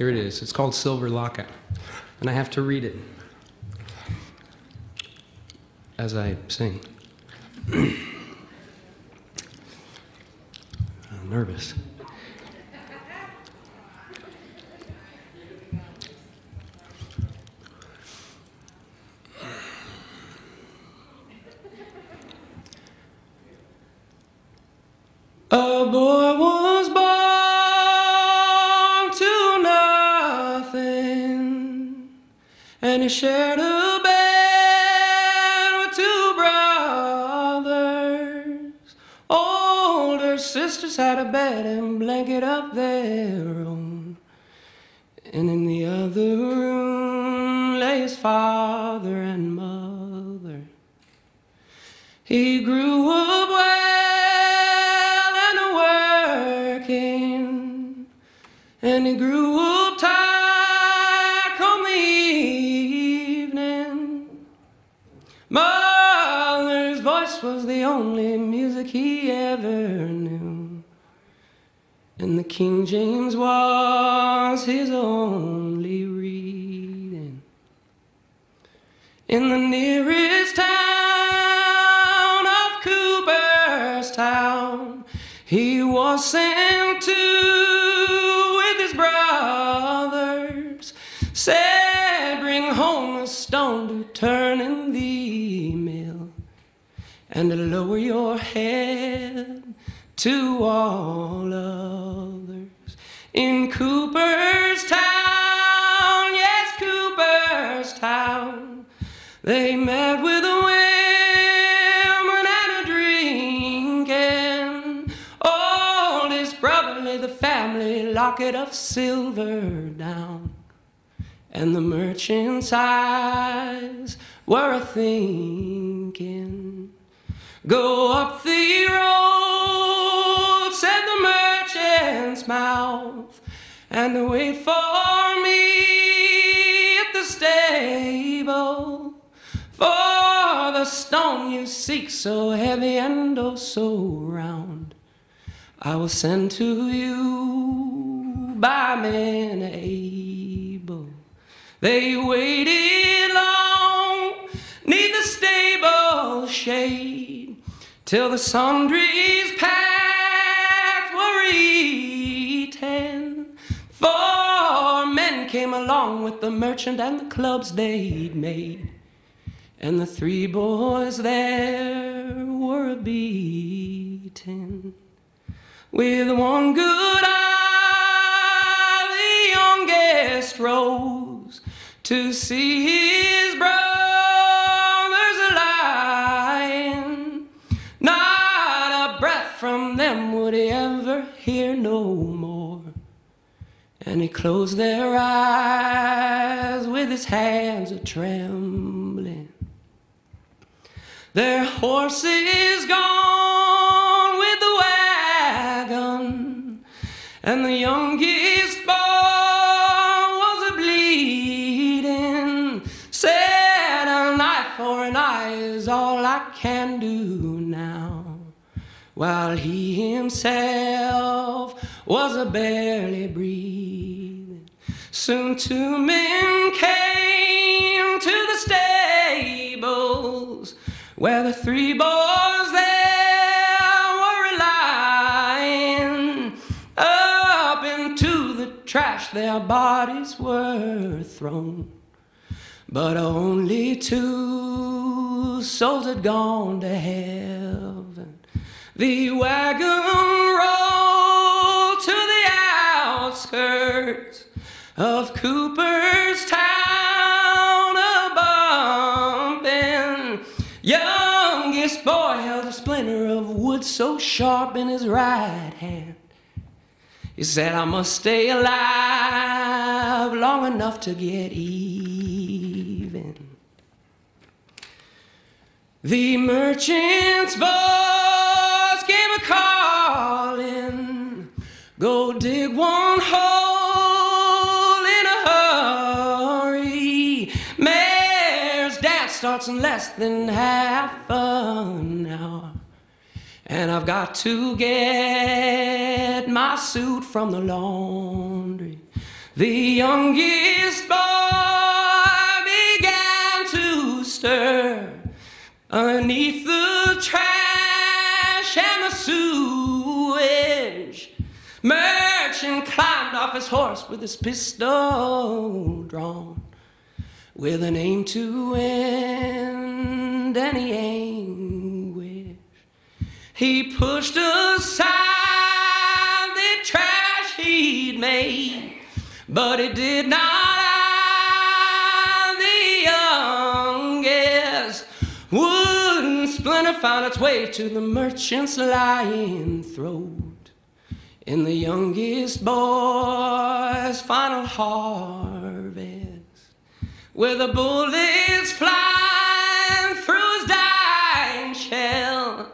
Here it is. It's called Silver Locket. And I have to read it as I sing. I'm nervous. A boy was born to nothing, and he shared a bed with two brothers. Older sisters had a bed and blanket of their own, and in the other room lay his father and mother. He grew up well and he grew up tired come the evening. Mother's voice was the only music he ever knew, and the King James was his only reading. In the nearest town of Cooperstown, he was sent to brothers, said, bring home a stone to turn in the mill, and to lower your head to all others. In Cooperstown, yes, Cooperstown, they met with a women and a drinking. Oldest brother laid the family locket of silver down, and the merchant's eyes were a-thinking. Go up the road, said the merchant's mouth, and wait for me at the stable. For the stone you seek, so heavy and oh so round, I will send to you by men able. They waited long 'neath the stable shade, till the sundries packed were eaten. 4 men came along with the merchant and the clubs they'd made, and the 3 boys there were beaten. With one good eye, the youngest rose to see his brothers a-lying. Not a breath from them would he ever hear no more, and he closed their eyes with his hands a-trembling. Their horses gone with the wagon, and the youngest boy was a-bleeding. Said, a knife for an eye is all I can do now, while he himself was a-barely breathing. Soon 2 men came to the stables, where the 3 boys there were lying. Up into the trash their bodies were thrown, but only 2 souls had gone to heaven. The wagon rolled to the outskirts of Cooperstown, a-bumping. Youngest boy held a splinter of wood so sharp in his right hand. He said, I must stay alive long enough to get even. The merchant's voice came a-calling, go dig 1 hole in a hurry. Mare's dance starts in less than half an hour, and I've got to get my suit from the laundry. The youngest boy began to stir underneath the trash and the sewage. Merchant climbed off his horse with his pistol drawn, with an aim to end any anguish. He pushed aside the trash he'd made, but it did not eye the youngest. Wooden splinter found its way to the merchant's lying throat in the youngest boy's final harvest, with the bullets flying through his dying shell.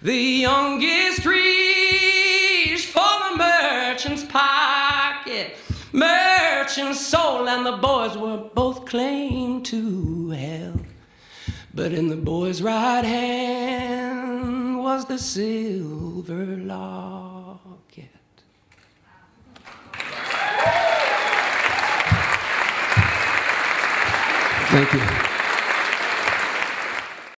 The youngest reached for the merchant's pocket. Merchant's soul and the boy's were both claimed to hell, but in the boy's right hand was the silver locket. Thank you.